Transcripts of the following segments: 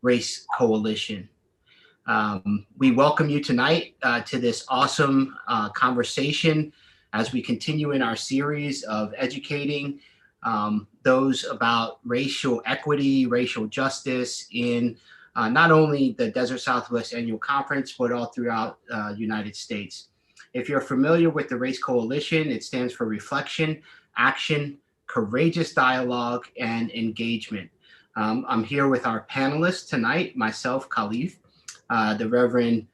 Race Coalition. We welcome you tonight to this awesome conversation as we continue in our series of educating those about racial equity, racial justice in not only the Desert Southwest Annual Conference, but all throughout the United States. If you're familiar with the Race Coalition, it stands for Reflection, Action, Courageous Dialogue, and Engagement. I'm here with our panelists tonight, myself, Khalif, the Reverend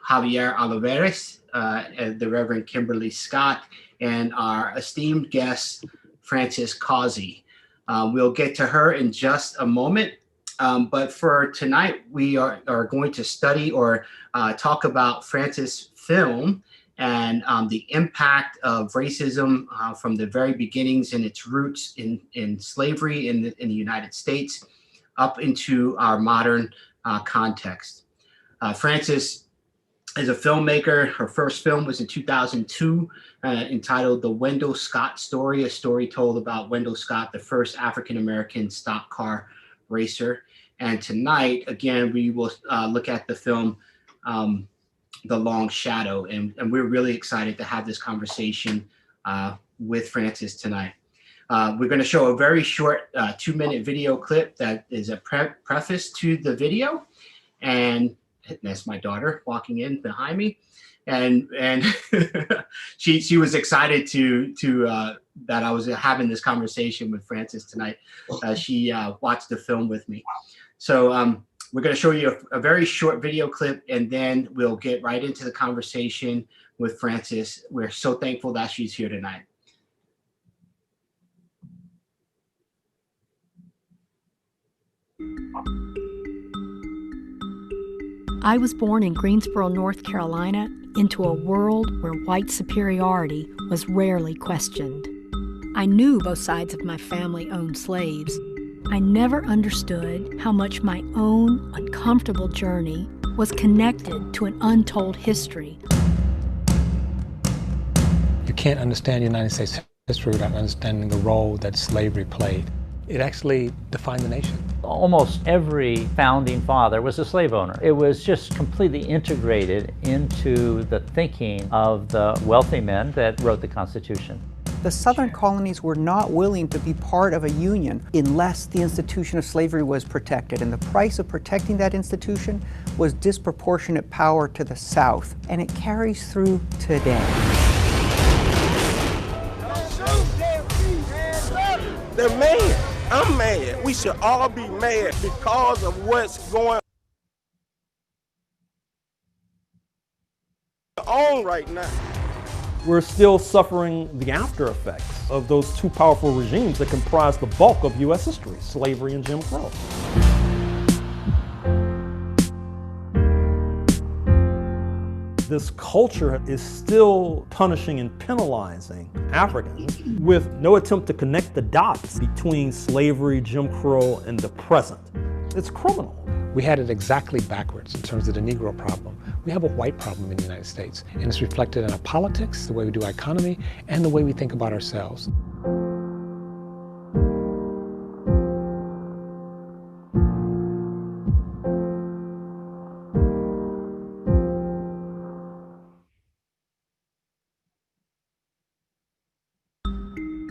Javier Olivares, and the Reverend Kimberly Scott, and our esteemed guest, Frances Causey. We'll get to her in just a moment, but for tonight, we are going to study or talk about Frances' film and the impact of racism from the very beginnings and its roots in slavery in the United States up into our modern context. Frances is a filmmaker. Her first film was in 2002, entitled The Wendell Scott Story, a story told about Wendell Scott, the first African-American stock car racer. And tonight, again, we will look at the film, The Long Shadow. And we're really excited to have this conversation with Frances tonight. We're going to show a very short 2-minute video clip that is a preface to the video. And that's my daughter walking in behind me. And she was excited that I was having this conversation with Frances tonight. She watched the film with me. So we're going to show you a very short video clip, and then we'll get right into the conversation with Frances. We're so thankful that she's here tonight. I was born in Greensboro, North Carolina, into a world where white superiority was rarely questioned. I knew both sides of my family owned slaves. I never understood how much my own uncomfortable journey was connected to an untold history. You can't understand United States history without understanding the role that slavery played. It actually defined the nation. Almost every founding father was a slave owner. It was just completely integrated into the thinking of the wealthy men that wrote the Constitution. The Southern colonies were not willing to be part of a union unless the institution of slavery was protected, and the price of protecting that institution was disproportionate power to the South, and it carries through today. They're mad. I'm mad. We should all be mad because of what's going on right now. We're still suffering the after effects of those two powerful regimes that comprise the bulk of U.S. history, slavery and Jim Crow. This culture is still punishing and penalizing Africans with no attempt to connect the dots between slavery, Jim Crow, and the present. It's criminal. We had it exactly backwards in terms of the Negro problem. We have a white problem in the United States, and it's reflected in our politics, the way we do our economy, and the way we think about ourselves.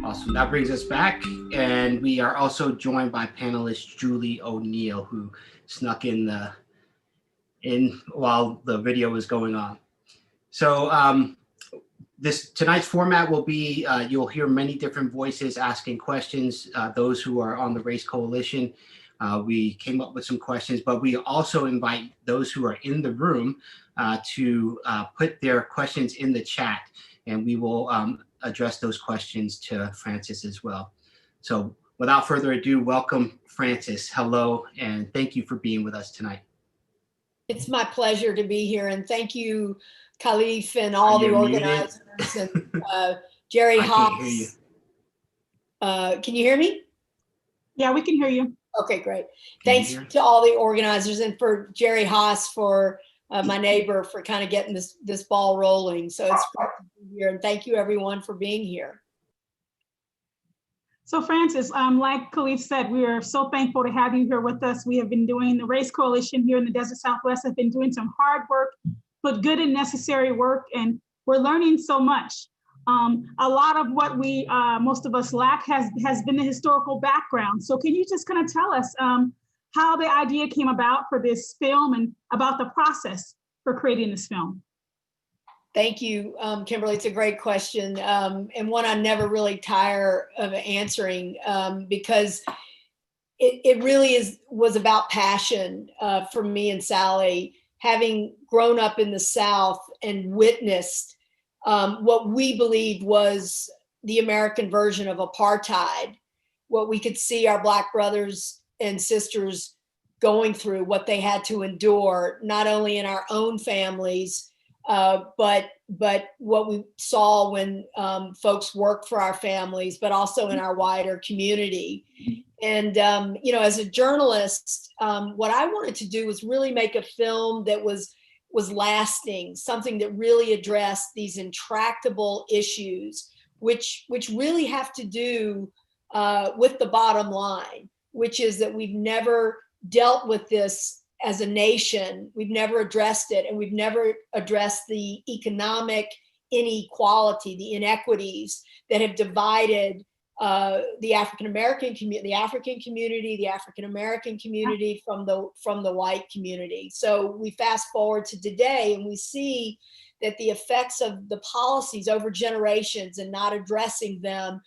Awesome. That brings us back, and we are also joined by panelist Julie O'Neill, who snuck in while the video was going on. So tonight's format will be you'll hear many different voices asking questions. Those who are on the Race Coalition, we came up with some questions, but we also invite those who are in the room to put their questions in the chat, and we will address those questions to Frances as well. So without further ado, welcome Frances. Hello, and thank you for being with us tonight. It's my pleasure to be here, and thank you, Khalif, and all the organizers, and Jerry Haas. Can you hear me? Yeah, we can hear you. Okay, great. Thanks to all the organizers, and for Jerry Haas, for my neighbor, for kind of getting this ball rolling. So it's great to be here, and thank you everyone for being here. So Francis, like Khalif said, we are so thankful to have you here with us. We have been doing the Race Coalition here in the Desert Southwest, have been doing some hard work, but good and necessary work, and we're learning so much. A lot of what we, most of us lack has been the historical background. So can you just kind of tell us how the idea came about for this film and about the process for creating this film? Thank you, Kimberly. It's a great question, and one I never really tire of answering, because it really was about passion for me and Sally, having grown up in the South and witnessed what we believed was the American version of apartheid, what we could see our Black brothers and sisters going through, what they had to endure, not only in our own families, but what we saw when folks worked for our families, but also in our wider community. And as a journalist, what I wanted to do was really make a film that was lasting, something that really addressed these intractable issues, which really have to do with the bottom line, which is that we've never dealt with this as a nation. We've never addressed it, and we've never addressed the economic inequality, the inequities that have divided the African American community, the African community, the African American community from the white community. So we fast forward to today, and we see that the effects of the policies over generations and not addressing them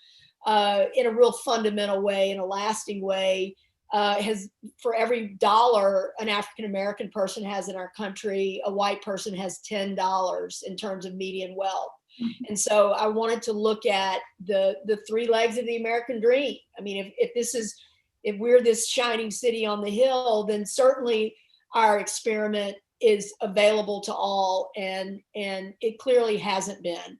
in a real fundamental way, in a lasting way, has, for every dollar an African American person has in our country, a white person has $10 in terms of median wealth. And so I wanted to look at the three legs of the American dream. I mean, if we're this shining city on the hill, then certainly our experiment is available to all, and it clearly hasn't been.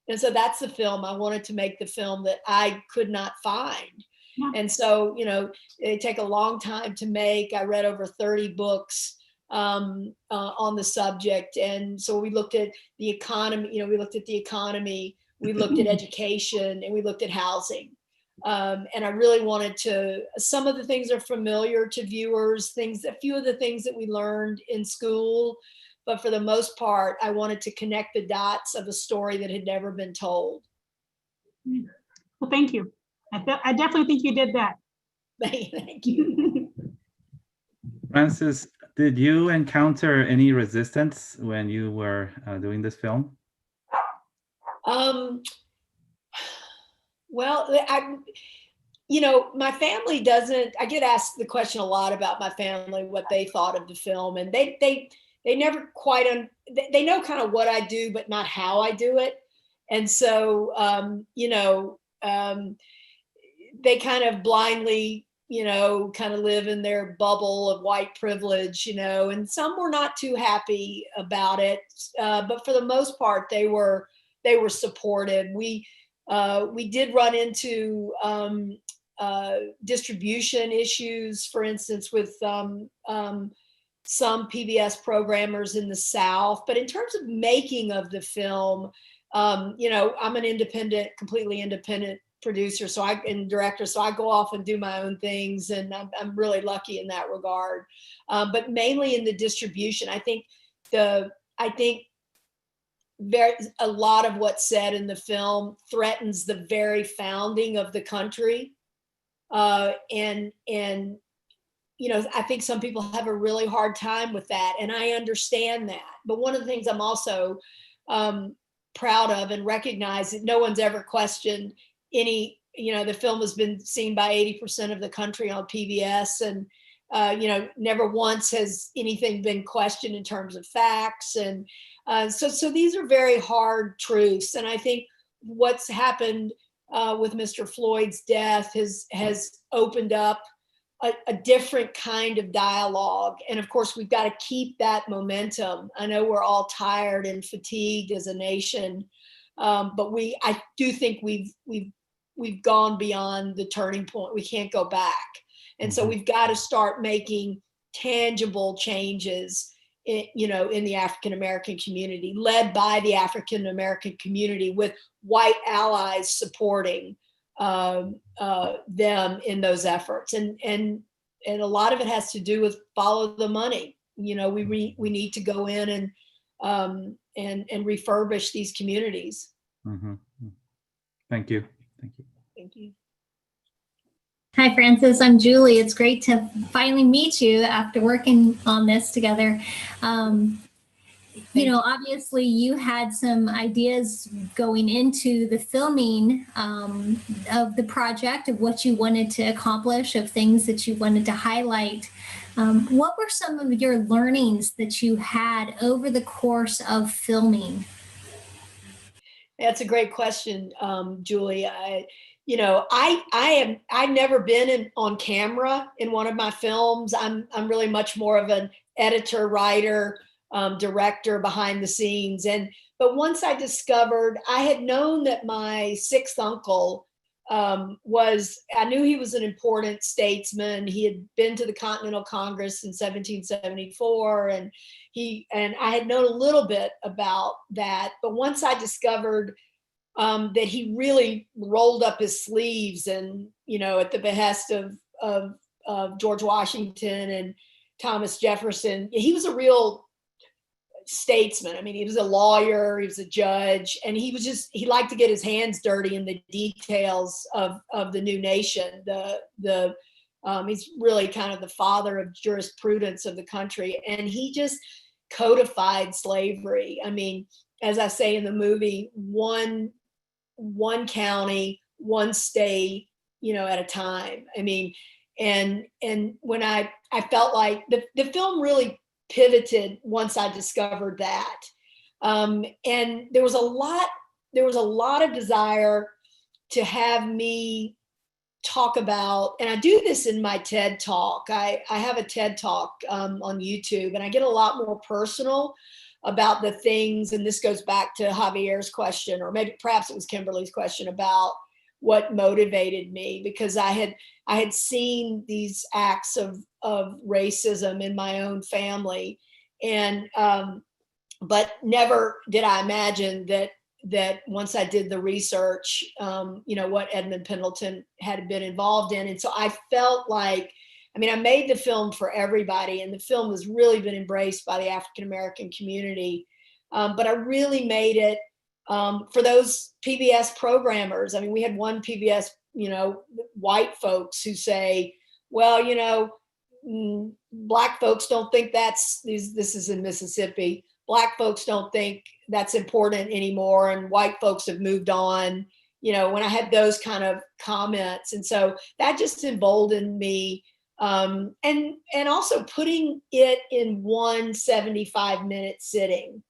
And so that's the film. I wanted to make the film that I could not find. Yeah. And so, they take a long time to make. I read over 30 books on the subject. And so we looked at the economy, we looked at education, and we looked at housing. And I really wanted some of the things are familiar to viewers, a few of the things that we learned in school, but for the most part, I wanted to connect the dots of a story that had never been told. Well, thank you. I definitely think you did that. Thank you. Francis, did you encounter any resistance when you were doing this film? Well, my family doesn't, I get asked the question a lot about my family, what they thought of the film, and they never quite, they know kind of what I do, but not how I do it. And so, they kind of blindly, kind of live in their bubble of white privilege, and some were not too happy about it. But for the most part, they were supportive. We did run into distribution issues, for instance, with some PBS programmers in the South. But in terms of making of the film, I'm an completely independent producer, and director, so I go off and do my own things, and I'm really lucky in that regard. But mainly in the distribution, I think a lot of what's said in the film threatens the very founding of the country, and I think some people have a really hard time with that, and I understand that. But one of the things I'm also proud of and recognize that no one's ever questioned the film has been seen by 80% of the country on PBS, and never once has anything been questioned in terms of facts. And so these are very hard truths. And I think what's happened with Mr. Floyd's death has opened up a different kind of dialogue. And of course, we've got to keep that momentum. I know we're all tired and fatigued as a nation, but I do think we've gone beyond the turning point. We can't go back. And so we've got to start making tangible changes in the African American community, led by the African American community, with white allies supporting them in those efforts. And a lot of it has to do with follow the money. You know, we need to go in and refurbish these communities. Mm-hmm. Thank you. Thank you. Thank you. Hi, Francis. I'm Julie. It's great to finally meet you after working on this together. You know, obviously you had some ideas going into the filming of the project, of what you wanted to accomplish, of things that you wanted to highlight. What were some of your learnings that you had over the course of filming? That's a great question, Julie. I've never been on camera in one of my films. I'm really much more of an editor, writer, director behind the scenes. But once I discovered, I had known that my sixth uncle I knew he was an important statesman. He had been to the Continental Congress in 1774, and I had known a little bit about that. But once I discovered that he really rolled up his sleeves and, you know, at the behest of George Washington and Thomas Jefferson, he was a real statesman. I mean, he was a lawyer, he was a judge, and he liked to get his hands dirty in the details of the new nation. He's really kind of the father of jurisprudence of the country, and he just codified slavery. I mean, as I say in the movie, one county, one state, you know, at a time. I mean, and when I felt like the film really pivoted once I discovered that. And there was a lot of desire to have me talk about, and I do this in my TED Talk. I have a TED Talk on YouTube, and I get a lot more personal about the things, and this goes back to Javier's question, or maybe perhaps it was Kimberly's question about what motivated me, because I had seen these acts of racism in my own family, and but never did I imagine that once I did the research, you know, what Edmund Pendleton had been involved in. And so I felt like, I mean, I made the film for everybody, and the film has really been embraced by the African-American community. But I really made it for those PBS programmers. I mean, we had one PBS, you know, white folks who say, well, you know, Black folks don't think this is in Mississippi. Black folks don't think that's important anymore, and white folks have moved on, you know, when I had those kind of comments. And so that just emboldened me. And also putting it in one 75-minute sitting.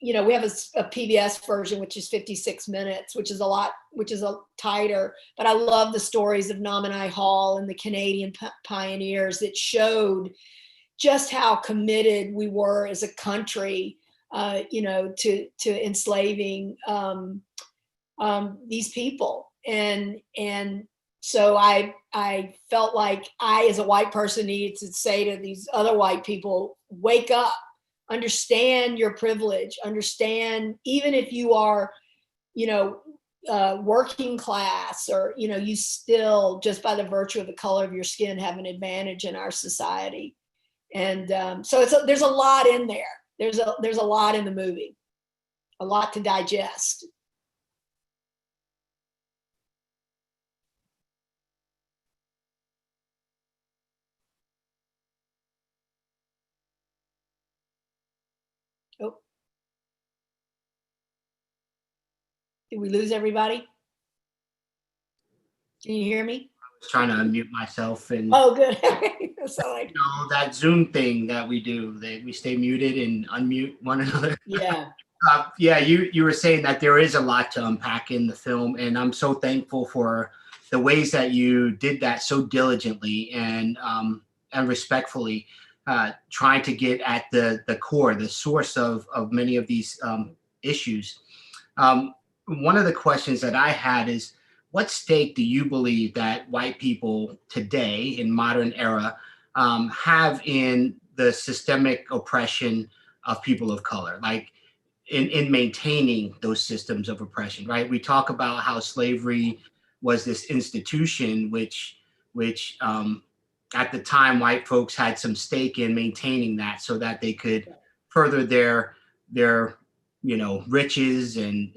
You know, we have a PBS version, which is 56 minutes, which is a tighter, but I love the stories of Nominee Hall and the Canadian pioneers that showed just how committed we were as a country, you know, to enslaving these people. And so I felt like I, as a white person, needed to say to these other white people, wake up, understand your privilege, understand, even if you are, you know, working class, or, you know, you still, just by the virtue of the color of your skin, have an advantage in our society. And so there's a lot in there. There's a lot in the movie, a lot to digest. Oh, did we lose everybody? Can you hear me? I was trying to unmute myself, and oh, good. So like, you know, that Zoom thing that we do, that we stay muted and unmute one another. yeah. Yeah, you were saying that there is a lot to unpack in the film, and I'm so thankful for the ways that you did that so diligently and respectfully, trying to get at the core, the source of many of these issues. One of the questions that I had is, what stake do you believe that white people today in modern era have in the systemic oppression of people of color? Like, in maintaining those systems of oppression, right? We talk about how slavery was this institution which at the time white folks had some stake in maintaining that so that they could further their riches and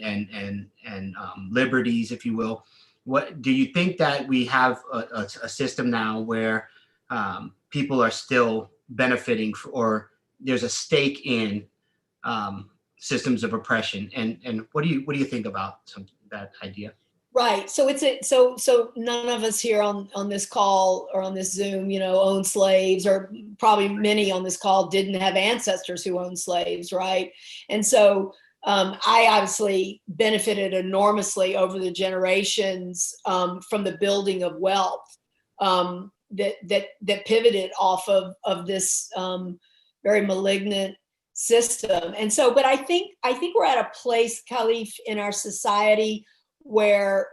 liberties, if you will. What do you think that we have a system now where people are still benefiting or there's a stake in systems of oppression, and what do you think about that idea? Right. So so none of us here on this call or on this Zoom, own slaves, or probably many on this call didn't have ancestors who owned slaves, right? And so I obviously benefited enormously over the generations from the building of wealth that pivoted off of this very malignant system. And so, but I think we're at a place, Khalif, in our society where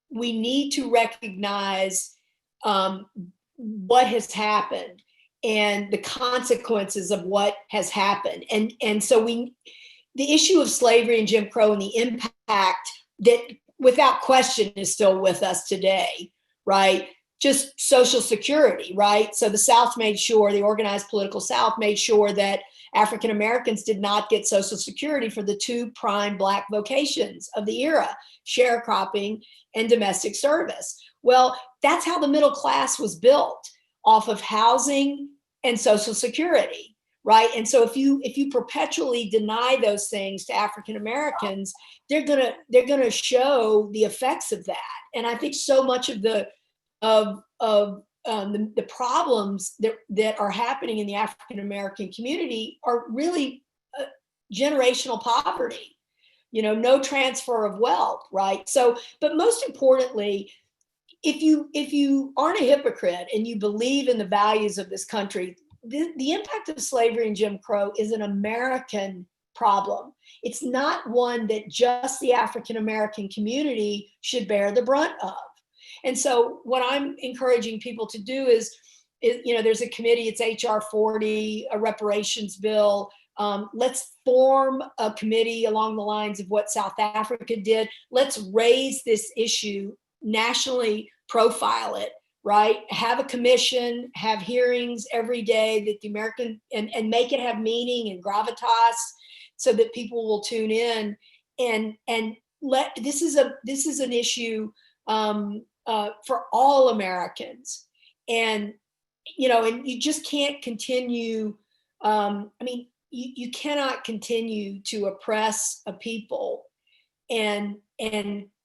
we need to recognize what has happened and the consequences of what has happened. And so the issue of slavery and Jim Crow and the impact that without question is still with us today, right? Just Social Security, right? So the South made sure, the organized political South made sure that African Americans did not get Social Security for the two prime Black vocations of the era, sharecropping and domestic service. Well, that's how the middle class was built, off of housing and Social Security, right? And so if you perpetually deny those things to African Americans, they're gonna show the effects of that. And I think so much of the problems that are happening in the African American community are really generational poverty, no transfer of wealth, right? So, but most importantly, if you aren't a hypocrite and you believe in the values of this country, the impact of slavery and Jim Crow is an American problem. It's not one that just the African American community should bear the brunt of. And so what I'm encouraging people to do is there's a committee, it's HR 40, a reparations bill. Let's form a committee along the lines of what South Africa did. Let's raise this issue nationally, profile it, right? Have a commission, have hearings every day that the American, and make it have meaning and gravitas so that people will tune in and this is an issue for all Americans. And you just can't continue. You cannot continue to oppress a people and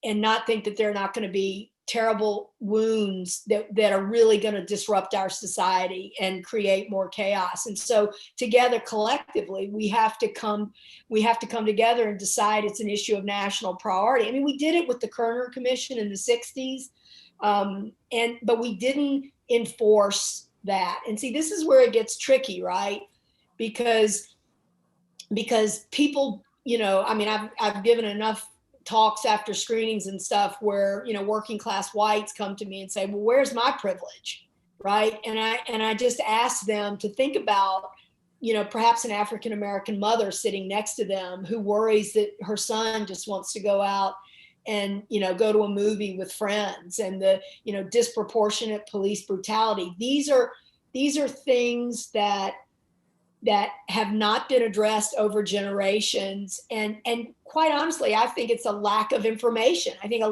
not think that they're not going to be terrible wounds that are really going to disrupt our society and create more chaos. And so together, collectively, we have to come together and decide it's an issue of national priority. I mean, we did it with the Kerner Commission in the 60s, but we didn't enforce that. And see, this is where it gets tricky, right? Because people, I've given enough talks after screenings and stuff where, working class whites come to me and say, well, where's my privilege, right? And I just ask them to think about, perhaps an African-American mother sitting next to them who worries that her son just wants to go out and, go to a movie with friends, and the, disproportionate police brutality. These are things that have not been addressed over generations. And quite honestly, I think it's a lack of information. I think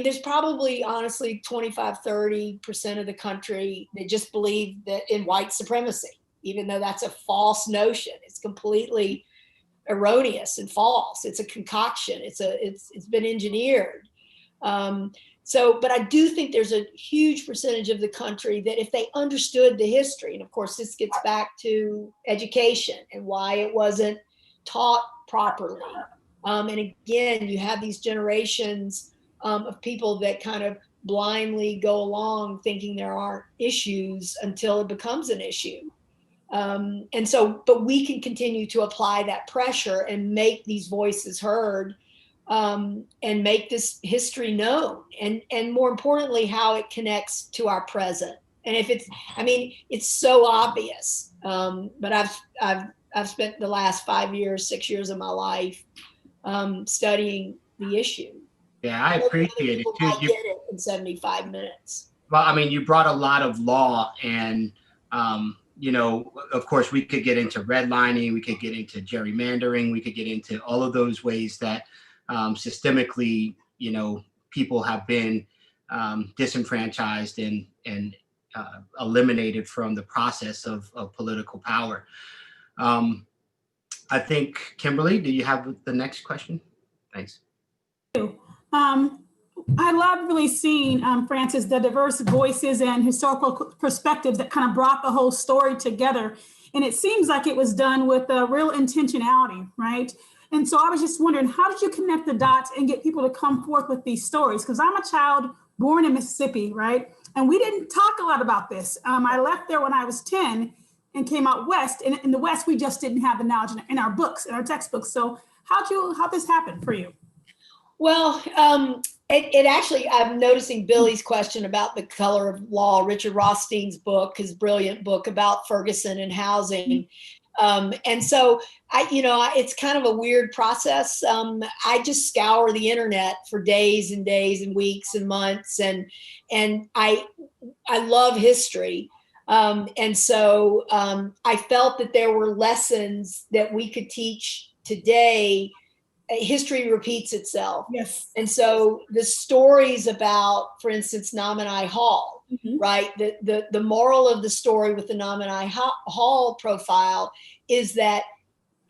there's probably honestly 25-30% of the country that just believe that in white supremacy, even though that's a false notion. It's completely erroneous and false. It's a concoction. It's been engineered. But I do think there's a huge percentage of the country that if they understood the history, and of course this gets back to education and why it wasn't taught properly. And again, you have these generations of people that kind of blindly go along thinking there aren't issues until it becomes an issue. But we can continue to apply that pressure and make these voices heard. And make this history known, and more importantly, how it connects to our present. And if it's so obvious, but I've I've spent the last 5 years, 6 years of my life studying the issue. Yeah, I appreciate it too. I get it in 75 minutes. Well, I mean, you brought a lot of law and, you know, of course, we could get into redlining, we could get into gerrymandering, we could get into all of those ways that systemically, you know, people have been disenfranchised and eliminated from the process of political power. I think, Kimberly, do you have the next question? Thanks. I love really seeing, Francis, the diverse voices and historical perspectives that kind of brought the whole story together. And it seems like it was done with a real intentionality, right? And so I was just wondering, how did you connect the dots and get people to come forth with these stories? Because I'm a child born in Mississippi, right? And we didn't talk a lot about this. I left there when I was 10 and came out west. And in the West, we just didn't have the knowledge in our books, in our textbooks. So how'd this happen for you? Well, it actually, I'm noticing Billy's question about the color of law, Richard Rothstein's book, his brilliant book about Ferguson and housing. And so it's kind of a weird process. I just scour the internet for days and days and weeks and months. And I love history. And so I felt that there were lessons that we could teach today. History repeats itself. Yes. And so the stories about, for instance, Nominee Hall, right? The moral of the story with the Nominee Hall profile is that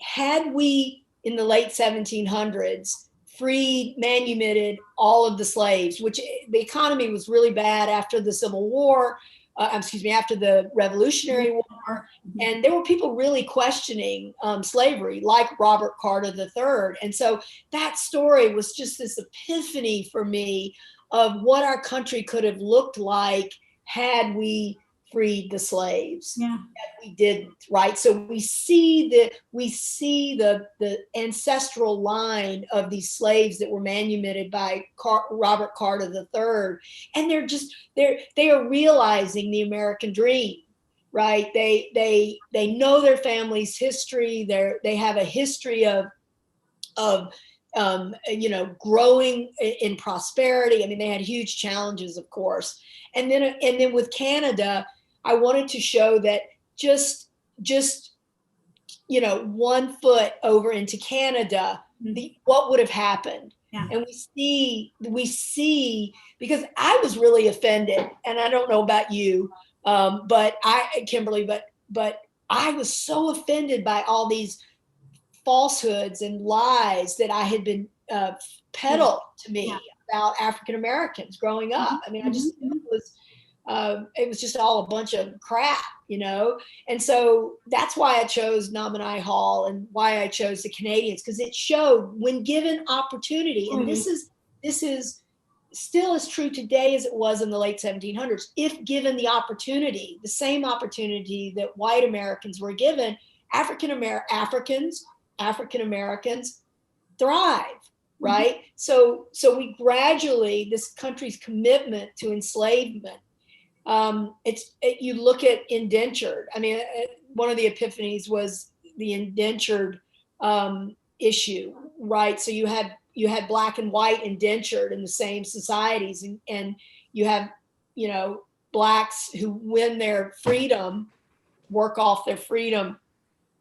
had we in the late 1700s freed, manumitted all of the slaves, which the economy was really bad after the Civil War, after the Revolutionary War. And there were people really questioning slavery, like Robert Carter III. And so that story was just this epiphany for me of what our country could have looked like had we freed the slaves. Yeah. We didn't, right? So we see the ancestral line of these slaves that were manumitted by Robert Carter III, and they are realizing the American dream, right? They know their family's history. They have a history of growing in prosperity. I mean, they had huge challenges, of course, and then with Canada, I wanted to show that just 1 foot over into Canada, what would have happened. Yeah. And we see, because I was really offended, and I don't know about you, Kimberly, but I was so offended by all these falsehoods and lies that I had been peddled to me about African Americans growing up. I mean, it was just all a bunch of crap, And so that's why I chose Nominee Hall and why I chose the Canadians, because it showed when given opportunity, and this is still as true today as it was in the late 1700s. If given the opportunity, the same opportunity that white Americans were given, African Americans thrive, right? So we gradually, this country's commitment to enslavement, you look at indentured. I mean, one of the epiphanies was the indentured issue, right? So you had black and white indentured in the same societies, and you have, blacks who win their freedom, work off their freedom,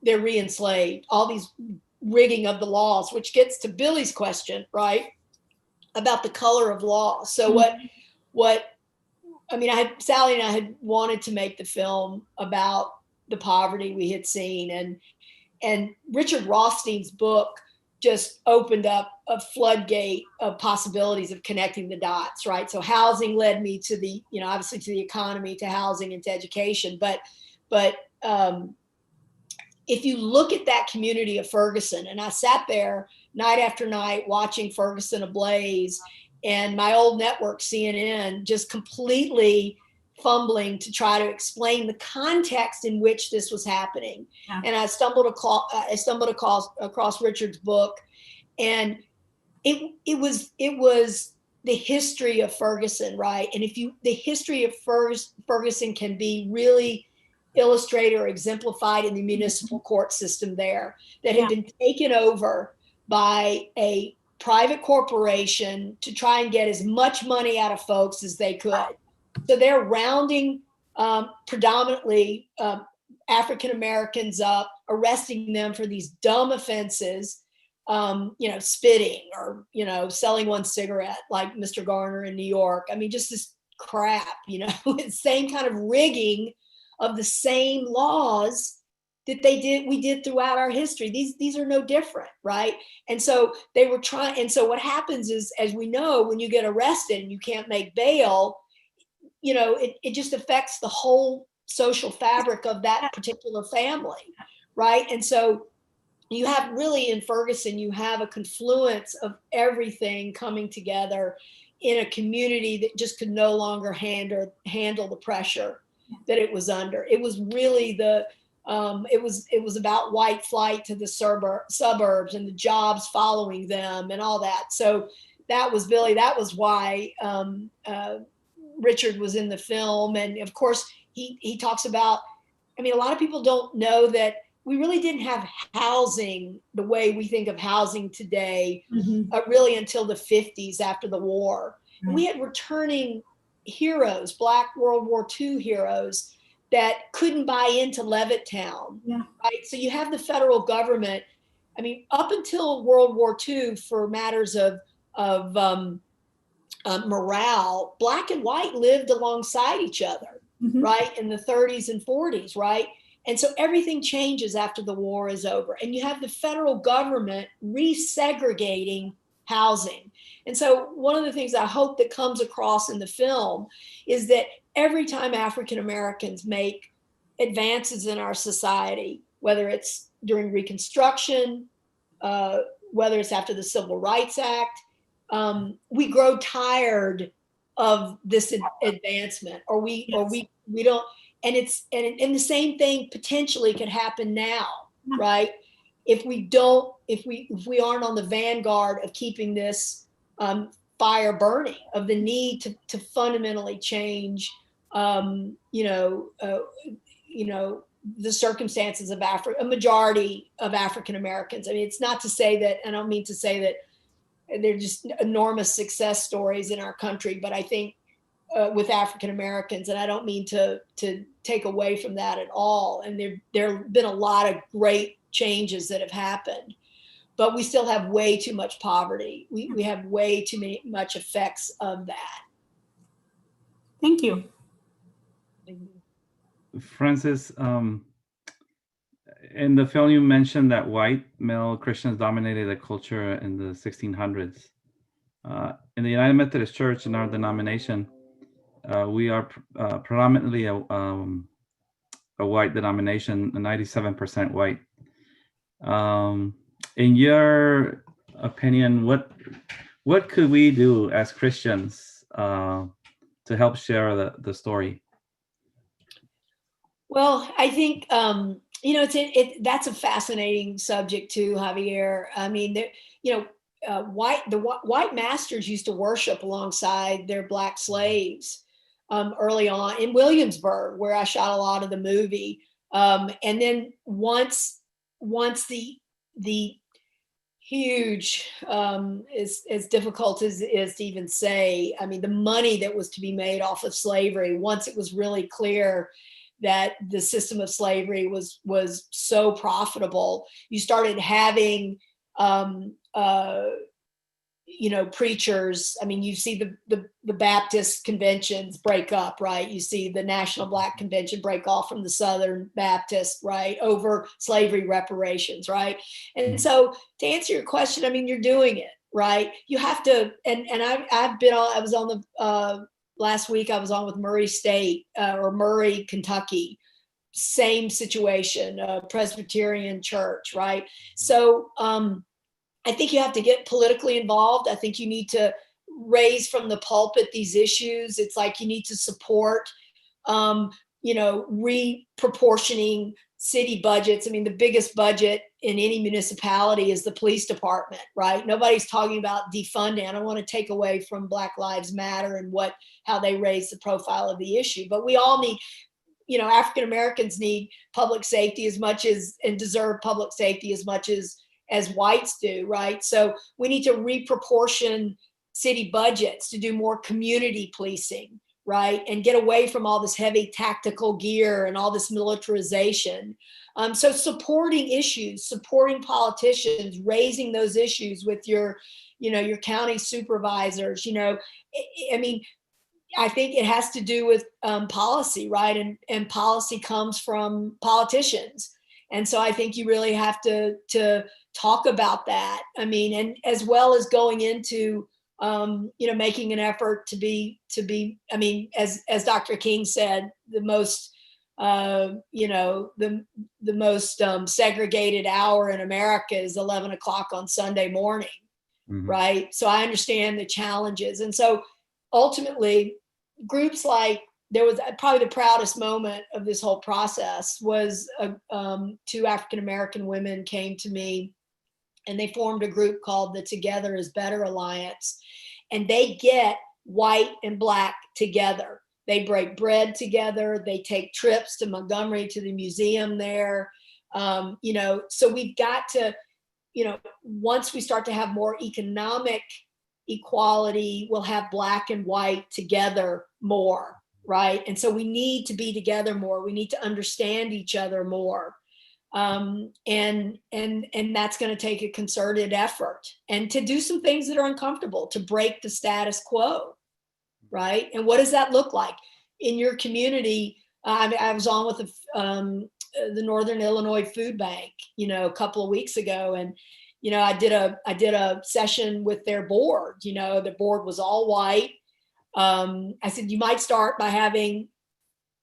they're re-enslaved. All these rigging of the laws, which gets to Billy's question, right, about the color of law. So Sally and I had wanted to make the film about the poverty we had seen, and Richard Rothstein's book just opened up a floodgate of possibilities of connecting the dots, right? So housing led me to the, obviously to the economy, to housing, and to education. But if you look at that community of Ferguson, and I sat there night after night watching Ferguson ablaze, and my old network, CNN, just completely fumbling to try to explain the context in which this was happening. Yeah. And I stumbled across Richard's book, and it was the history of Ferguson, right? And the history of Ferguson can be really illustrated or exemplified in the municipal court system there that had been taken over by a private corporation to try and get as much money out of folks as they could. So they're rounding predominantly African Americans up, arresting them for these dumb offenses, spitting or, selling one cigarette like Mr. Garner in New York. I mean, just this crap, same kind of rigging of the same laws that we did throughout our history. These are no different, right? And so they were trying, and so what happens is, as we know, when you get arrested and you can't make bail, it just affects the whole social fabric of that particular family, right? And so you have really in Ferguson, you have a confluence of everything coming together in a community that just could no longer handle the pressure that it was under. It was really it was about white flight to the suburbs and the jobs following them and all that. So that was Billy. That was why Richard was in the film. And of course, he talks about, a lot of people don't know that we really didn't have housing the way we think of housing today, really until the 50s after the war. And we had returning heroes, Black World War II heroes that couldn't buy into Levittown, right? So you have the federal government, up until World War II, for matters of morale, Black and white lived alongside each other, right? In the 30s and 40s, right? And so everything changes after the war is over. And you have the federal government resegregating housing. And so one of the things I hope that comes across in the film is that every time African Americans make advances in our society, whether it's during Reconstruction, whether it's after the Civil Rights Act, we grow tired of this advancement, or we don't. And the same thing potentially could happen now, right? If we aren't on the vanguard of keeping this fire burning, of the need to fundamentally change, the circumstances of a majority of African Americans. It's not to say that, I don't mean to say that they're just enormous success stories in our country, but I think with African Americans, and I don't mean to take away from that at all. And there have been a lot of great changes that have happened, but we still have way too much poverty. We have way too much effects of that. Thank you. Francis, in the film you mentioned that white male Christians dominated the culture in the 1600s. In the United Methodist Church, in our denomination, we are predominantly a white denomination, 97% white. In your opinion, what could we do as Christians to help share the story? Well, I think that's a fascinating subject too, Javier. White masters used to worship alongside their Black slaves early on in Williamsburg, where I shot a lot of the movie. And then once the huge, as difficult as it is to even say, the money that was to be made off of slavery, once it was really clear that the system of slavery was so profitable, you started having preachers. You see the Baptist conventions break up, right? You see the National Black Convention break off from the Southern Baptist, right, over slavery reparations, right? And so to answer your question, you're doing it, right? You have to, and I was on the last week I was on with Murray State or Murray, Kentucky, same situation, Presbyterian church, right? So I think you have to get politically involved. I think you need to raise from the pulpit these issues. It's like you need to support, reproportioning city budgets. The biggest budget in any municipality is the police department, right? Nobody's talking about defunding. I don't want to take away from Black Lives Matter and how they raise the profile of the issue, but we all need, African Americans need public safety as much as, and deserve public safety as much as whites do, right? So we need to reproportion city budgets to do more community policing, right? And get away from all this heavy tactical gear and all this militarization. So supporting issues, supporting politicians, raising those issues with your county supervisors, I mean, I think it has to do with policy, right? And policy comes from politicians. And so I think you really have to talk about that. I mean, and as well as going into, making an effort to be, I mean, as Dr. King said, the most, the most segregated hour in America is 11 o'clock on Sunday morning, right? So I understand the challenges. And so ultimately, groups like, there was probably the proudest moment of this whole process was 2 African-American women came to me and they formed a group called the Together is Better Alliance. And they get white and black together. They break bread together. They take trips to Montgomery, to the museum there. So we've got to, once we start to have more economic equality, we'll have black and white together more, right? And so we need to be together more. We need to understand each other more. And that's going to take a concerted effort and to do some things that are uncomfortable, to break the status quo, right? And what does that look like in your community? I was on with the Northern Illinois Food Bank, a couple of weeks ago, and I did a session with their board. The board was all white. I said, you might start by having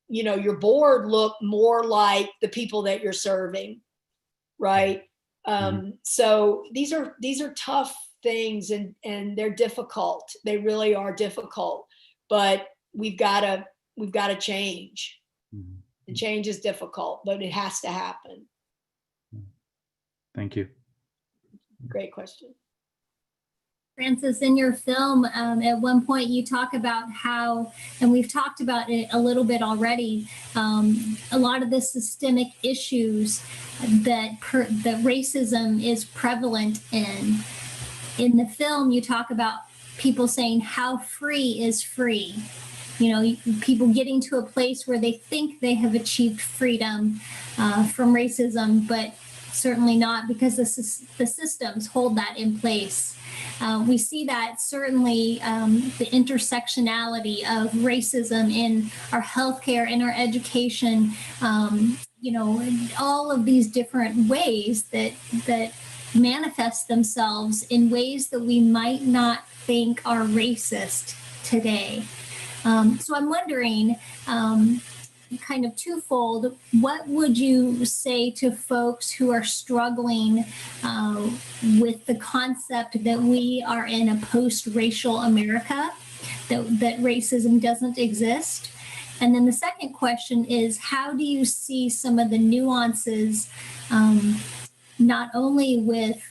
your board look more like the people that you're serving, right? So these are tough things, and they're difficult. They really are difficult, but we've got to change. The change is difficult, but it has to happen. Thank you. Great question. Francis, in your film, at one point you talk about how, and we've talked about it a little bit already, a lot of the systemic issues that racism is prevalent in. In the film, you talk about people saying, how free is free? People getting to a place where they think they have achieved freedom from racism, but certainly not, because the systems hold that in place. We see that certainly the intersectionality of racism in our healthcare, in our education, all of these different ways that manifest themselves in ways that we might not think are racist today. So I'm wondering, kind of twofold, what would you say to folks who are struggling with the concept that we are in a post-racial America, that racism doesn't exist? And then the second question is, how do you see some of the nuances, not only with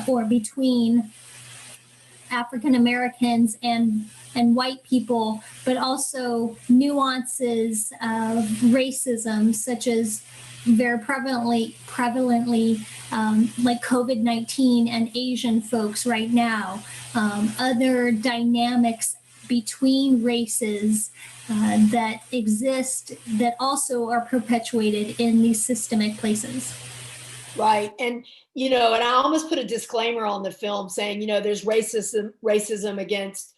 or between African Americans and white people, but also nuances of racism, such as very prevalently like COVID-19 and Asian folks right now, other dynamics between races that exist that also are perpetuated in these systemic places. Right. And, and I almost put a disclaimer on the film saying, there's racism against,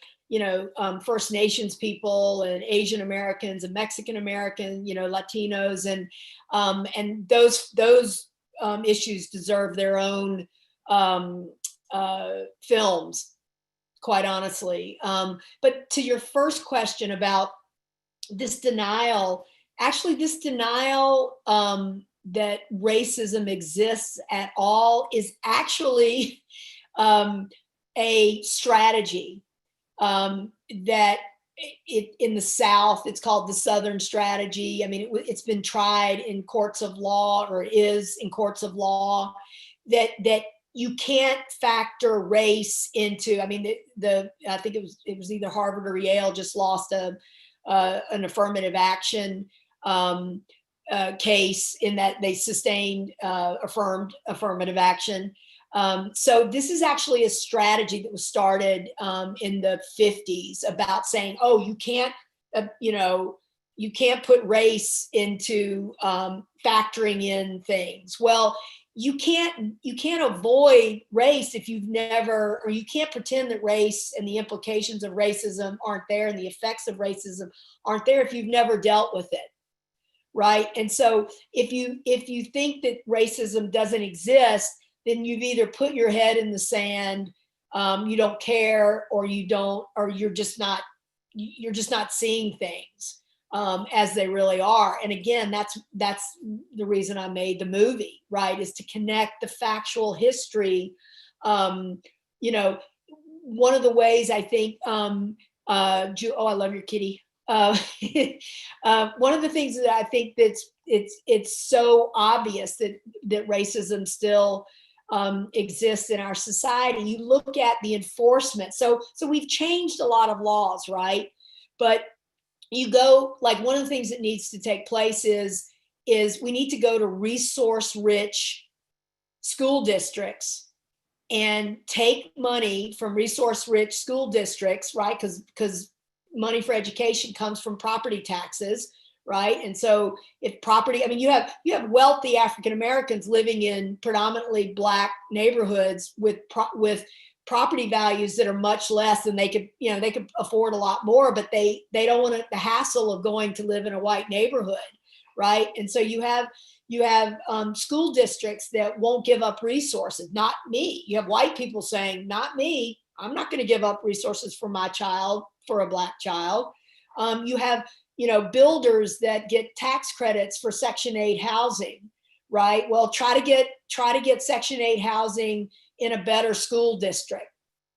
First Nations people and Asian Americans and Mexican American, Latinos, and those issues deserve their own films, quite honestly. But to your first question about this denial, actually this denial that racism exists at all is actually a strategy that in the South, it's called the Southern strategy. I mean, it's been tried in courts of law, or it is in courts of law, that you can't factor race into. I mean, I think it was either Harvard or Yale just lost an affirmative action case in that they sustained affirmed affirmative action. So this is actually a strategy that was started in the 50s about saying, oh, you can't, you can't put race into factoring in things. Well, you can't avoid race if you've never, or you can't pretend that race and the implications of racism aren't there and the effects of racism aren't there if you've never dealt with it, right? And so if you think that racism doesn't exist, then you've either put your head in the sand, you don't care, or you're just not seeing things as they really are. And again, that's the reason I made the movie, right? Is to connect the factual history. One of the ways I think, oh, I love your kitty. One of the things that I think it's so obvious that racism still exists in our society. You look at the enforcement. So we've changed a lot of laws, right? But you go, like, one of the things that needs to take place is we need to go to resource-rich school districts and take money from resource-rich school districts, right? Because money for education comes from property taxes, right? And so if property, I mean, you have wealthy African Americans living in predominantly Black neighborhoods with property values that are much less than they could afford a lot more, but they don't want the hassle of going to live in a white neighborhood, right? And so you have school districts that won't give up resources. Not me. You have white people saying, not me. I'm not going to give up resources for my child, for a Black child. You have builders that get tax credits for Section 8 housing, right? Well, try to get Section 8 housing in a better school district,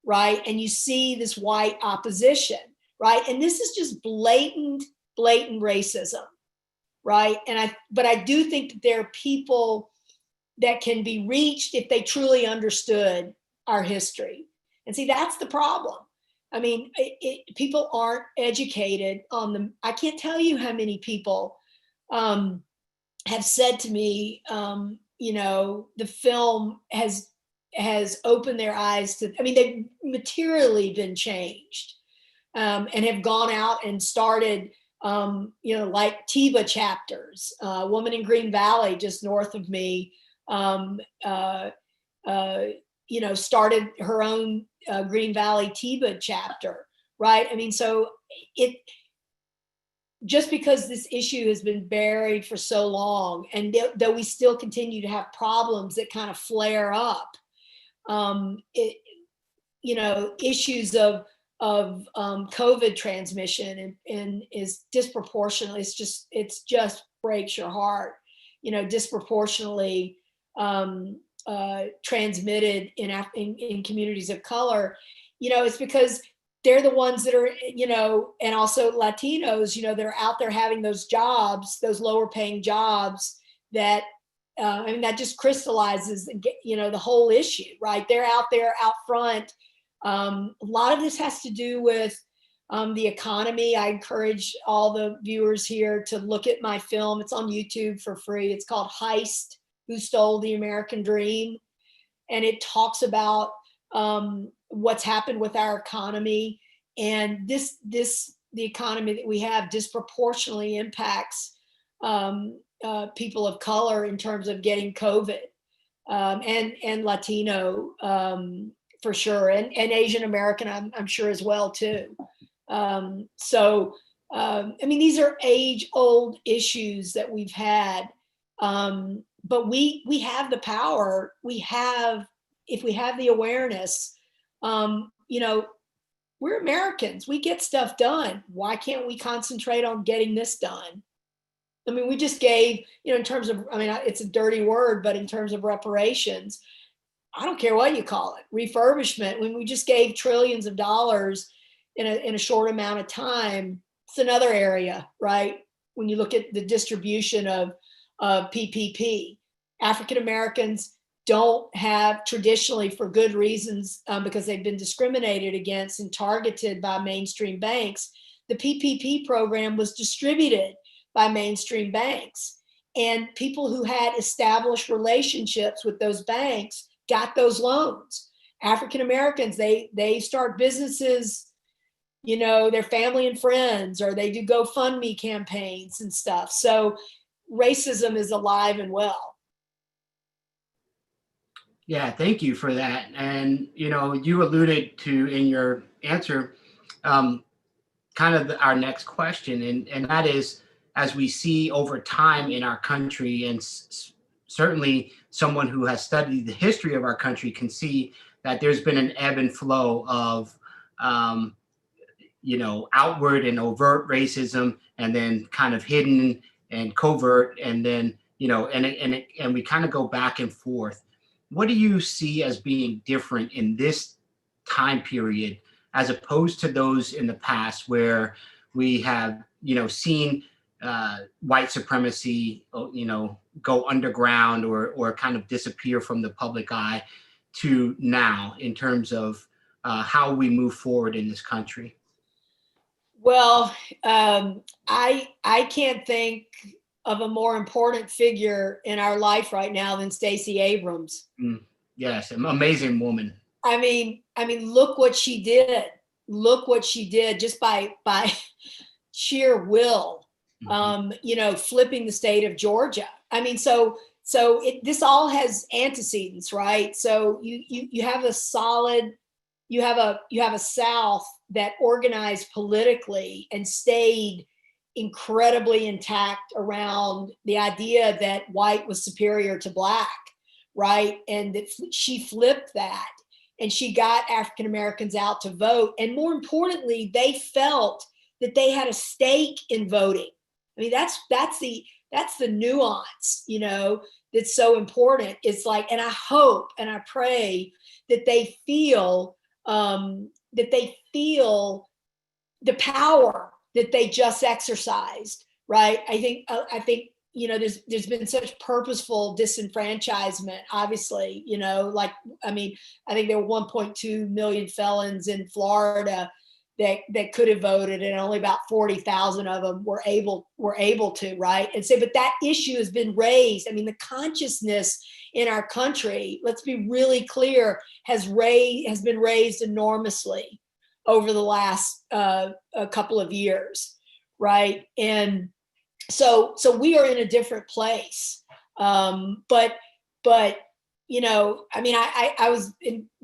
right? And you see this white opposition, right? And this is just blatant racism, right? But I do think that there are people that can be reached if they truly understood our history. And see, that's the problem. I mean, people aren't educated on them. I can't tell you how many people have said to me, the film has opened their eyes to, I mean, they've materially been changed and have gone out and started, like TIBA chapters. A woman in Green Valley, just north of me, started her own Green Valley TIBA chapter, right? I mean, so just because this issue has been buried for so long, and though we still continue to have problems that kind of flare up, issues of COVID transmission and is disproportionately, it's just breaks your heart, disproportionately transmitted in communities of color. It's because they're the ones that are, and also Latinos, that are out there having those jobs, those lower paying jobs that, that just crystallizes, the whole issue, right? They're out there out front. A lot of this has to do with the economy. I encourage all the viewers here to look at my film. It's on YouTube for free. It's called Heist: Who Stole the American Dream? And it talks about what's happened with our economy, and the economy that we have disproportionately impacts people of color in terms of getting COVID, and Latino for sure, and Asian American, I'm sure as well too. These are age-old issues that we've had, but we have the power. If we have the awareness, we're Americans. We get stuff done. Why can't we concentrate on getting this done? I mean, we just gave, in terms of, it's a dirty word, but in terms of reparations, I don't care what you call it, refurbishment, when we just gave trillions of dollars in a short amount of time. It's another area, right? When you look at the distribution of PPP, African Americans don't have traditionally, for good reasons, because they've been discriminated against and targeted by mainstream banks. The PPP program was distributed by mainstream banks. And people who had established relationships with those banks got those loans. African Americans, they start businesses, you know, their family and friends, or they do GoFundMe campaigns and stuff. So racism is alive and well. Yeah, thank you for that. And, you know, you alluded to in your answer kind of our next question, and that is, as we see over time in our country, and certainly someone who has studied the history of our country can see that there's been an ebb and flow of, you know, outward and overt racism, and then kind of hidden and covert, and then, you know, and we kind of go back and forth. What do you see as being different in this time period as opposed to those in the past where we have, you know, seen white supremacy, you know, go underground or kind of disappear from the public eye, to now in terms of how we move forward in this country? Well, I can't think of a more important figure in our life right now than Stacey Abrams. Yes, an amazing woman. I mean, look what she did. Look what she did just by sheer will. You know, flipping the state of Georgia. I mean, so this all has antecedents, right? So you have a solid, you have a South that organized politically and stayed incredibly intact around the idea that white was superior to black, right? And that she flipped that, and she got African Americans out to vote. And more importantly, they felt that they had a stake in voting. I mean, that's the nuance, you know, that's so important. It's like, and I hope and I pray that they feel the power that they just exercised, right? I think, you know, there's been such purposeful disenfranchisement, obviously, you know, like, I mean, I think there were 1.2 million felons in Florida that could have voted, and only about 40,000 of them were able to, right? And so, but that issue has been raised. I mean, the consciousness in our country, let's be really clear, has been raised enormously over the last a couple of years, right? And so we are in a different place. But you know, I mean, I was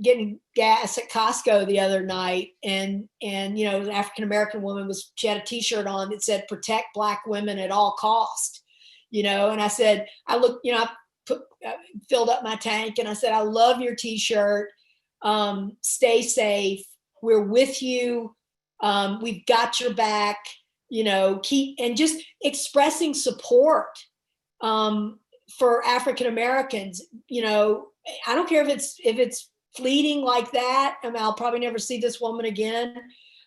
getting gas at Costco the other night, and you know, an African American woman she had a T-shirt on that said "Protect Black women at all cost," you know. And I said, I filled up my tank, and I said, I love your T-shirt. Stay safe. We're with you. We've got your back. You know, and just expressing support for African Americans. You know, I don't care if it's fleeting like that. I mean, I'll probably never see this woman again.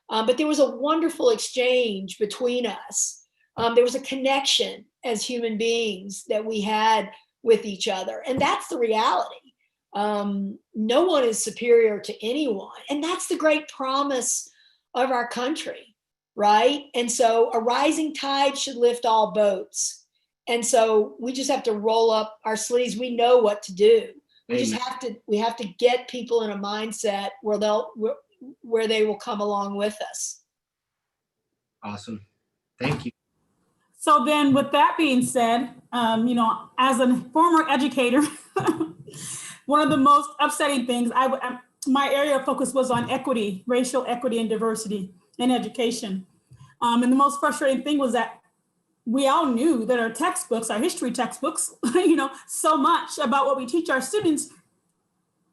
But there was a wonderful exchange between us. There was a connection as human beings that we had with each other, and that's the reality. No one is superior to anyone, and that's the great promise of our country, right? And so a rising tide should lift all boats. And so we just have to roll up our sleeves. We know what to do. We have to get people in a mindset where they will come along with us. Awesome. Thank you. So then with that being said, you know, as a former educator, one of the most upsetting things, my area of focus was on equity, racial equity and diversity in education. And the most frustrating thing was that we all knew that our textbooks, our history textbooks, you know, so much about what we teach our students,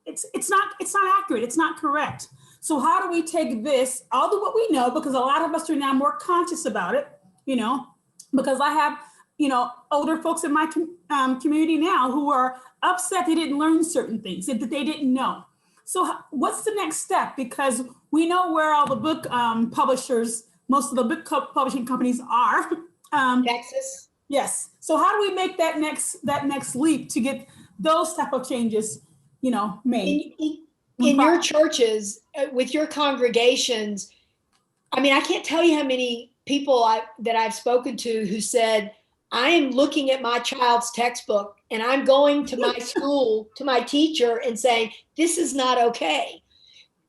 it's not accurate, it's not correct. So how do we take this, all of what we know, because a lot of us are now more conscious about it, you know, because I have, you know, older folks in my community now who are upset they didn't learn certain things, that they didn't know. So what's the next step? Because we know where all the book publishers, most of the book publishing companies are. Texas. Yes. So how do we make that next leap to get those type of changes, you know, made? In your churches, with your congregations, I mean, I can't tell you how many people that I've spoken to who said, I am looking at my child's textbook and I'm going to my school, to my teacher and saying, this is not okay.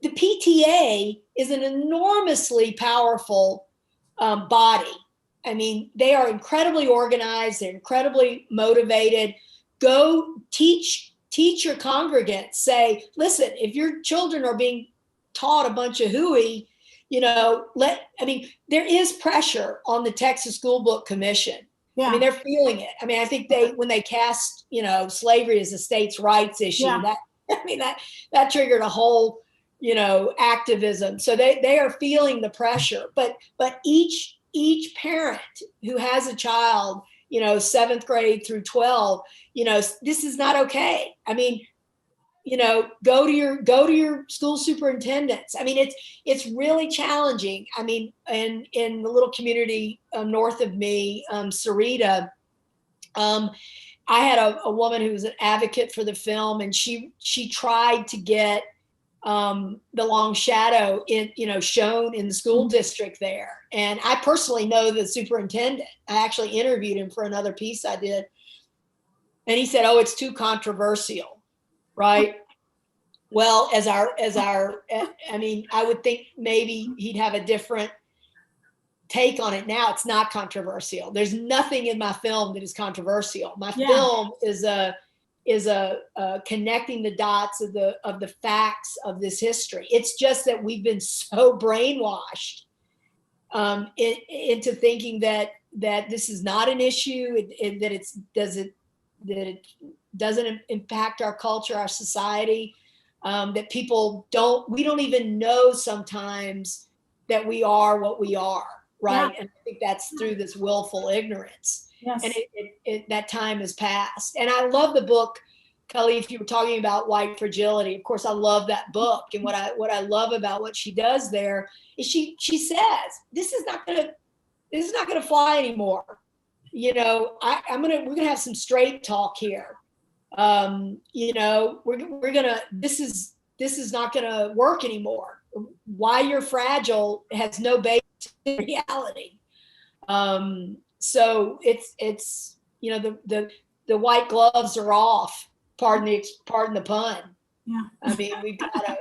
The PTA is an enormously powerful body. I mean, they are incredibly organized, they're incredibly motivated. Go teach your congregants, say, listen, if your children are being taught a bunch of hooey, there is pressure on the Texas School Book Commission. Yeah. I mean, they're feeling it. I mean, I think when they cast, slavery as a states' rights issue, that triggered a whole, activism. So they are feeling the pressure. But each parent who has a child, 7th grade through 12, this is not okay. I mean, go to your school superintendents. I mean, it's really challenging. I mean, in the little community north of me, Sarita, I had a woman who was an advocate for the film, and she tried to get the Long Shadow shown in the school district there. And I personally know the superintendent. I actually interviewed him for another piece I did. And he said, oh, it's too controversial, right? Well, I would think maybe he'd have a different take on it now. It's not controversial. There's nothing in my film that is controversial. My film is a connecting the dots of the facts of this history. It's just that we've been so brainwashed into thinking that this is not an issue, that it doesn't impact our culture, our society, that we don't even know sometimes that we are what we are, right? Yeah. And I think that's through this willful ignorance. Yes. And that time has passed. And I love the book, Khalif, you were talking about white fragility. Of course, I love that book. And what I love about what she does there is she says, this is not gonna fly anymore. We're gonna have some straight talk here. This is not gonna work anymore. Why you're fragile has no base in reality. So it's the white gloves are off. Pardon the pun. Yeah. I mean, we've got to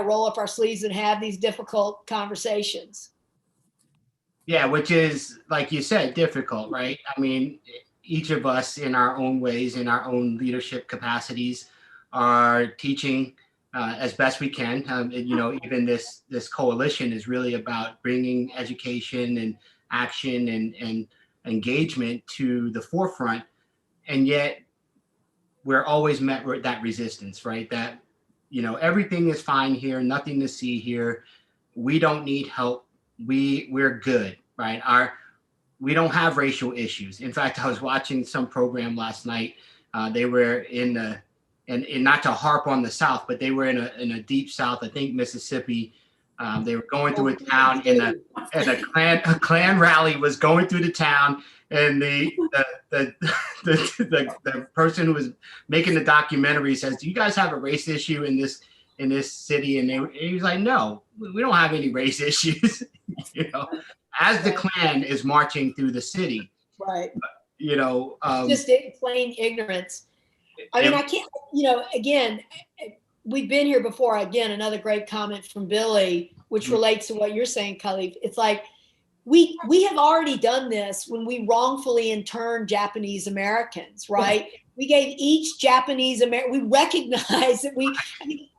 roll up our sleeves and have these difficult conversations. Yeah, which is, like you said, difficult, right? I mean, each of us in our own ways, in our own leadership capacities, are teaching as best we can. Even this coalition is really about bringing education and action and engagement to the forefront, and yet we're always met with that resistance, right? That everything is fine here, nothing to see here. We don't need help. We're good, right? We don't have racial issues. In fact, I was watching some program last night. They were and not to harp on the South, but they were in a deep South, I think Mississippi. They were going through a town, and a Klan rally was going through the town, and the person who was making the documentary says, "Do you guys have a race issue in this city?" And he was like, "No, we don't have any race issues." As the Klan is marching through the city, right? Just plain ignorance. I mean, I can't. Again, we've been here before. Again, another great comment from Billy, which relates to what you're saying, Khalif. It's like we have already done this when we wrongfully interned Japanese Americans, right? Yeah. We gave each Japanese American. We recognize that we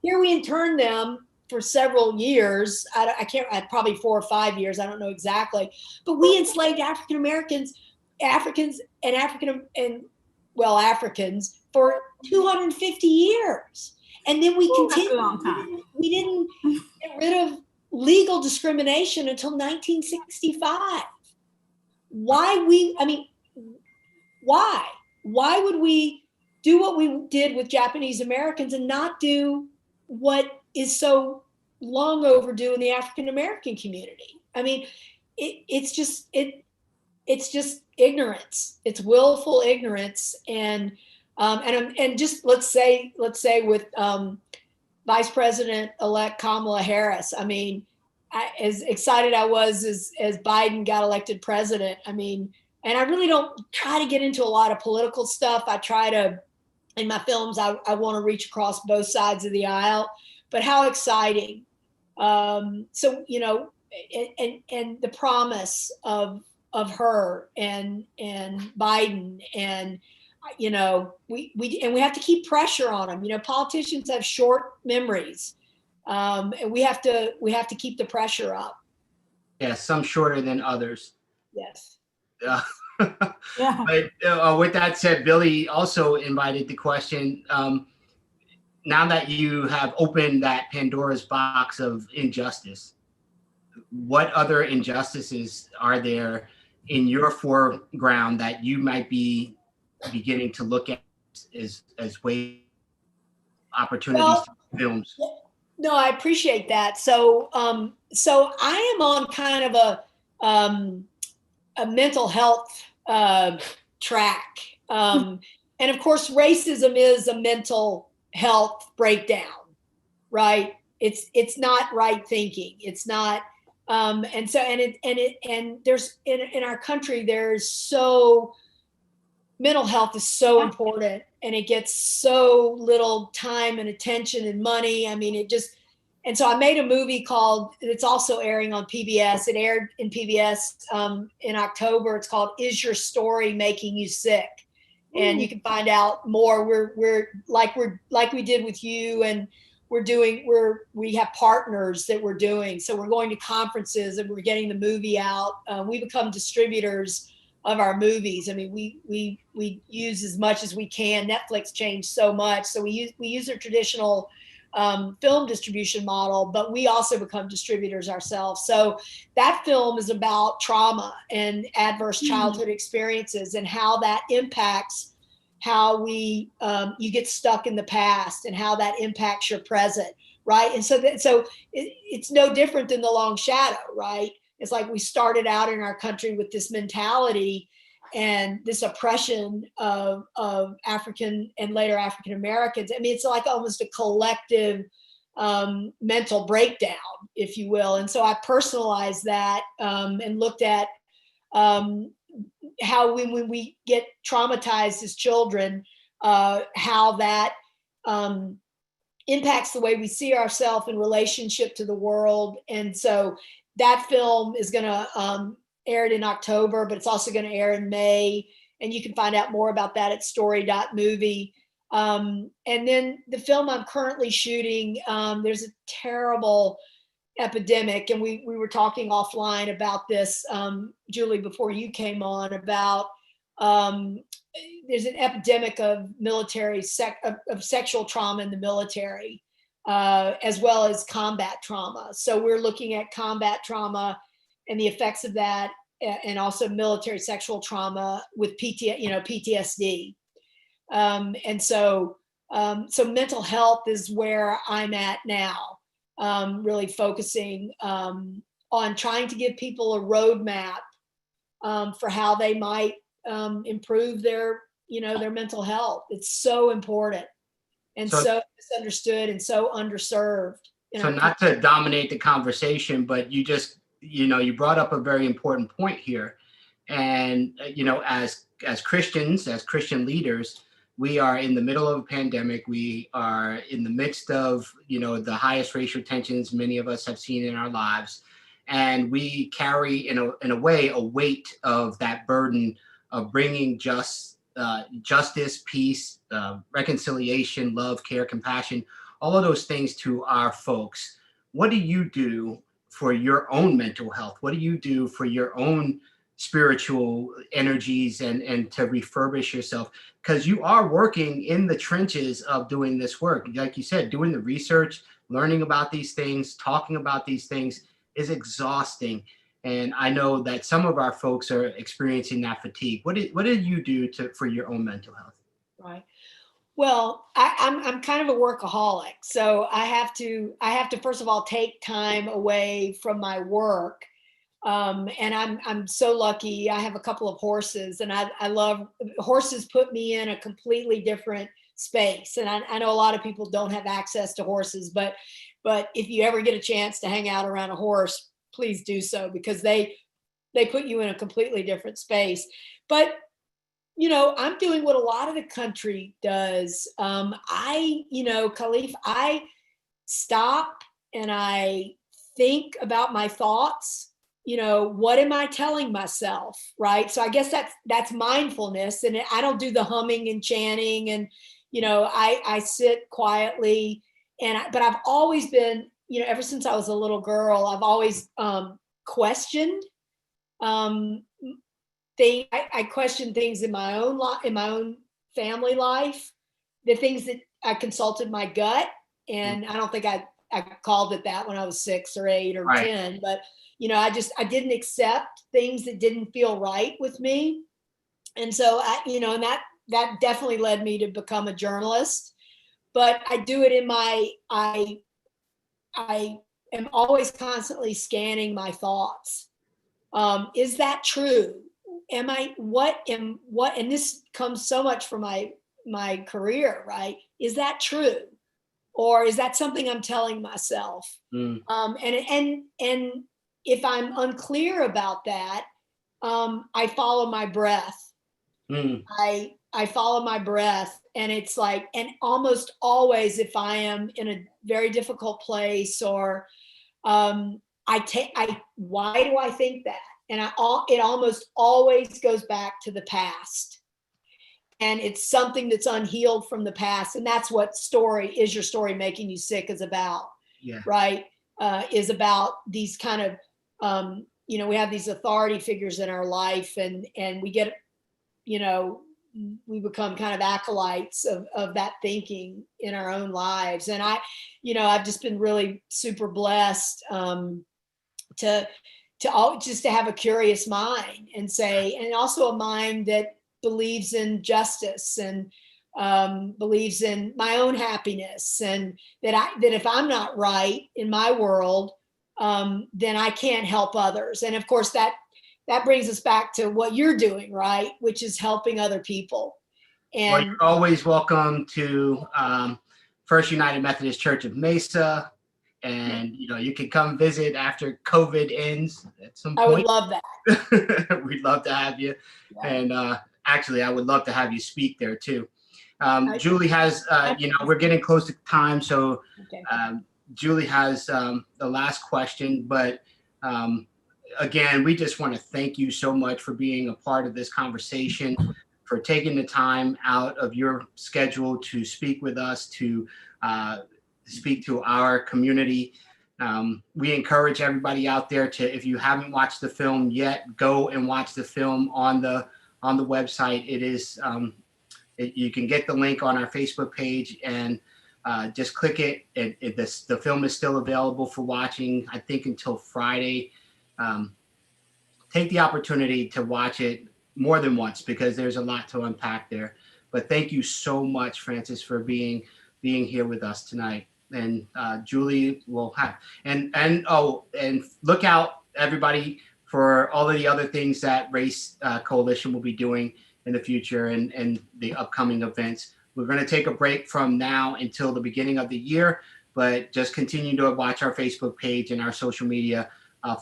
interned them for several years. I can't, probably 4 or 5 years. I don't know exactly, but we enslaved African Americans, Africans for 250 years. And then we continued. We didn't get rid of legal discrimination until 1965. Why would we do what we did with Japanese Americans and not do what is so long overdue in the African American community? I mean, it's just ignorance. It's willful ignorance, and just let's say with Vice President-elect Kamala Harris. I mean, as excited I was as Biden got elected president. I mean, and I really don't try to get into a lot of political stuff. I try to, in my films, I want to reach across both sides of the aisle. But how exciting! So you know, and the promise of her and Biden, and you know, we have to keep pressure on them. You know, politicians have short memories, and we have to keep the pressure up. Yeah, some shorter than others. Yes. Yeah. But with that said, Billy also invited the question. Now that you have opened that Pandora's box of injustice, what other injustices are there in your foreground that you might be beginning to look at as way opportunities for films? No, I appreciate that. So, so I am on kind of a mental health track, and of course, racism is a mental health breakdown, right? It's not right thinking. It's not, and so and there's in our country there's so mental health is so important, and it gets so little time and attention and money. I mean, it just, and so I made a movie called, it's also airing on PBS. It aired in PBS in October. It's called Is Your Story Making You Sick? And you can find out more. We're like we did with you, and we have partners that we're doing. So we're going to conferences and we're getting the movie out. We become distributors of our movies. I mean, we use as much as we can. Netflix changed so much, so we use a traditional film distribution model, but we also become distributors ourselves. So that film is about trauma and adverse childhood experiences, and how that impacts how you get stuck in the past, and how that impacts your present, right? And so it's no different than The Long Shadow, right? It's like we started out in our country with this mentality and this oppression of African and later African Americans. I mean, it's like almost a collective mental breakdown, if you will. And so I personalized that and looked at how when we get traumatized as children, how that impacts the way we see ourselves in relationship to the world. And so that film is going to air it in October, but it's also going to air in May. And you can find out more about that at story.movie. And then the film I'm currently shooting, there's a terrible epidemic. And we were talking offline about this, Julie, before you came on, about there's an epidemic of of sexual trauma in the military. As well as combat trauma. So we're looking at combat trauma and the effects of that, and also military sexual trauma with PTSD. And so mental health is where I'm at now, really focusing on trying to give people a roadmap for how they might improve their mental health. It's so important. And so misunderstood and so underserved. So not to dominate the conversation, but you just, you brought up a very important point here. And, as Christians, as Christian leaders, we are in the middle of a pandemic. We are in the midst of, the highest racial tensions many of us have seen in our lives. And we carry, in a way, a weight of that burden of bringing justice, peace, reconciliation, love, care, compassion, all of those things to our folks. What do you do for your own mental health? What do you do for your own spiritual energies and to refurbish yourself? Because you are working in the trenches of doing this work. Like you said, doing the research, learning about these things, talking about these things is exhausting. And I know that some of our folks are experiencing that fatigue. What did you do for your own mental health? Right. Well, I'm kind of a workaholic, so I have to first of all take time away from my work. And I'm so lucky. I have a couple of horses, and I love horses. Put me in a completely different space. And I know a lot of people don't have access to horses, but but if you ever get a chance to hang out around a horse, please do so, because they put you in a completely different space. But I'm doing what a lot of the country does. Khalif, I stop and I think about my thoughts. What am I telling myself, right? So I guess that's mindfulness, and I don't do the humming and chanting, and I sit quietly, but I've always been, ever since I was a little girl, I've always questioned. I question things in my own in my own family life, the things that I consulted my gut, and I don't think I called it that when I was 6 or 8 or 10, but I didn't accept things that didn't feel right with me, and so and that definitely led me to become a journalist. But I do it in I am always constantly scanning my thoughts. Is that true? And this comes so much from my career, right? Is that true? Or is that something I'm telling myself? And if I'm unclear about that, I follow my breath. I follow my breath, and it's like, and almost always, if I am in a very difficult place, or why do I think that? And it almost always goes back to the past. And it's something that's unhealed from the past. And that's what Is Your Story Making You Sick is about, right? Is about these kind of, we have these authority figures in our life, and we get, we become kind of acolytes of that thinking in our own lives. And I've just been really super blessed to have a curious mind, and also a mind that believes in justice and believes in my own happiness, and that if I'm not right in my world, then I can't help others. And of course that brings us back to what you're doing, right? Which is helping other people. And you're always welcome to First United Methodist Church of Mesa. And, you can come visit after COVID ends at some point. I would love that. We'd love to have you. Yeah. And actually, I would love to have you speak there too. Julie has, we're getting close to time. So Julie has the last question. But again, we just want to thank you so much for being a part of this conversation, for taking the time out of your schedule to speak with us, to speak to our community. We encourage everybody out there to, if you haven't watched the film yet, go and watch the film on the website. It is you can get the link on our Facebook page, and just click it. The film is still available for watching, I think, until Friday. Take the opportunity to watch it more than once, because there's a lot to unpack there. But thank you so much, Frances, for being here with us tonight. And Julie will have, and look out, everybody, for all of the other things that Race Coalition will be doing in the future, and the upcoming events. We're going to take a break from now until the beginning of the year, but just continue to watch our Facebook page and our social media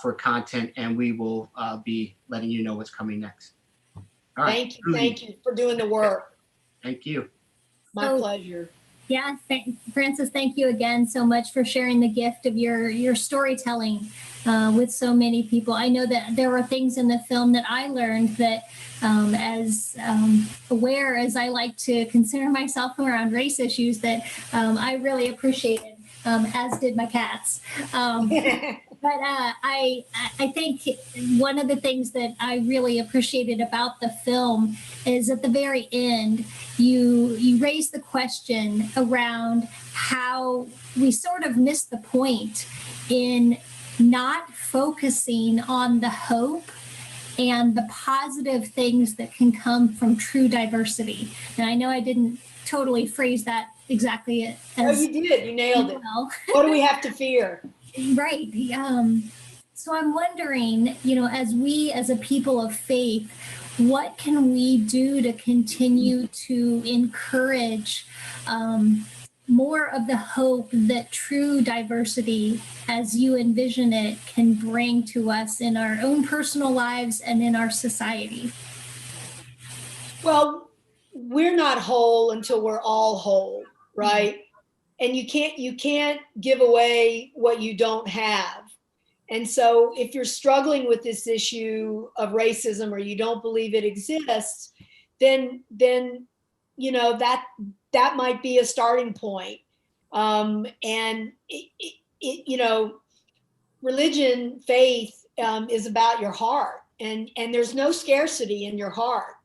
for content, and we will be letting you know what's coming next. All right. Thank you for doing the work. Thank you. My pleasure. Yeah, Frances, thank you again so much for sharing the gift of your storytelling with so many people. I know that there were things in the film that I learned that, as aware as I like to consider myself around race issues, that I really appreciated, as did my cats. But I think one of the things that I really appreciated about the film is at the very end, you raised the question around how we sort of missed the point in not focusing on the hope and the positive things that can come from true diversity. And I know I didn't totally phrase that exactly as oh, you did. You nailed it. What do we have to fear? Right. So I'm wondering, as a people of faith, what can we do to continue to encourage more of the hope that true diversity, as you envision it, can bring to us in our own personal lives and in our society? Well, we're not whole until we're all whole, right? And you can't give away what you don't have. And so if you're struggling with this issue of racism or you don't believe it exists, then you know that might be a starting point. And you know, religion, faith is about your heart, and there's no scarcity in your heart,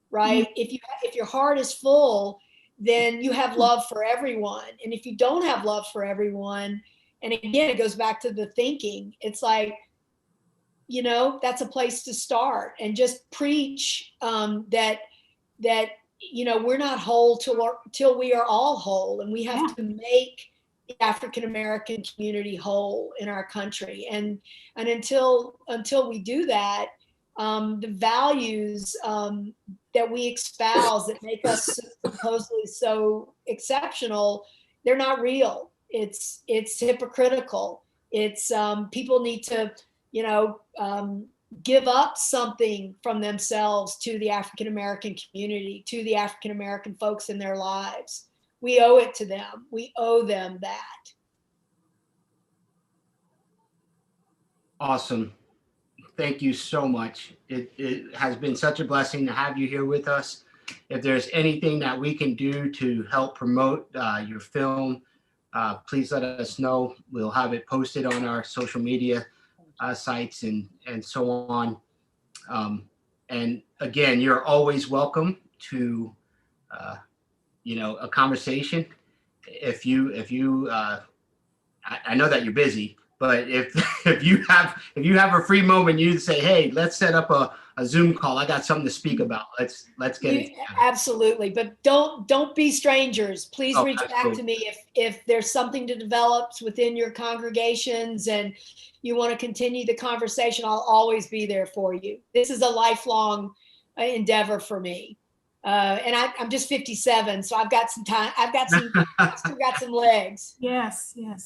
right? If your heart is full, then you have love for everyone. And if you don't have love for everyone, and again, it goes back to the thinking. It's like, you know, that's a place to start, and just preach that you know, we're not whole till we are all whole, and we have to make the African American community whole in our country. And until we do that, the values that we espouse that make us supposedly so exceptional, they're not real. It's hypocritical. It's people need to, you know, give up something from themselves to the African American community, to the African American folks in their lives. We owe it to them. We owe them that. Awesome. Thank you so much. It has been such a blessing to have you here with us. If there's anything that we can do to help promote your film, please let us know. We'll have it posted on our social media sites and so on. And again, you're always welcome to, you know, a conversation. If you I know that you're busy, but if you have a free moment, you say, hey, let's set up a Zoom call. I got something to speak about. Let's get it together. Absolutely. But don't be strangers. Please reach back to me if there's something to develop within your congregations and you want to continue the conversation. I'll always be there for you. This is a lifelong endeavor for me. And I'm just 57, so I've got some time. I've still got some legs. Yes, yes.